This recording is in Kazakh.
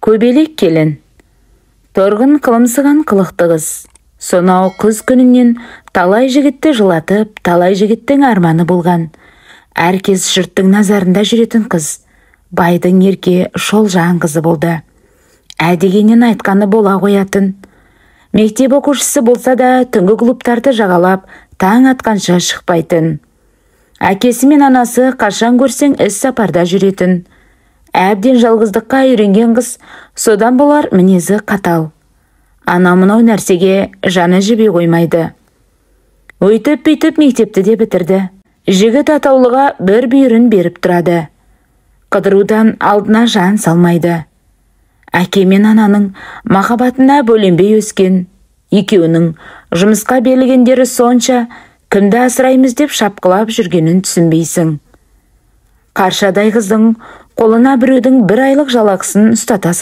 Көбелек келін. Торғын қылымсыған қылықты қыз. Сонау қыз күнінен талай жігітті жылатып, талай жігіттің арманы болған. Әркез жұрттың назарында жүретін қыз. Байдың ерке шолжаң қызы болды. Әдегенен айтқаны бола қоятын. Мектеп оқушысы болса да түнгі клубтарды жағалап, таң атқанша шықпайтын. Әкесі мен анасы қашан көрсең іс сапарда жүретін. Әбден жалғыздыққа үйренген қыз, содан болар мінезі қатал. Ана мынау нәрсеге жаны жіби қоймайды. Өйтіп-бүйтіп мектепті де бітірді. Жігіт атаулыға бір бүйірін беріп тұрады. Қыдырудан алдына жан салмайды. Әке мен ананың махаббатына бөленбей өскен. Екеуінің жұмысқа берілгендері сонша, кімді асыраймыз деп шапқылап жүргенін түсінбейсің. Қаршадай қыздың қолына біреудің 1 айлық жалақысын ұстата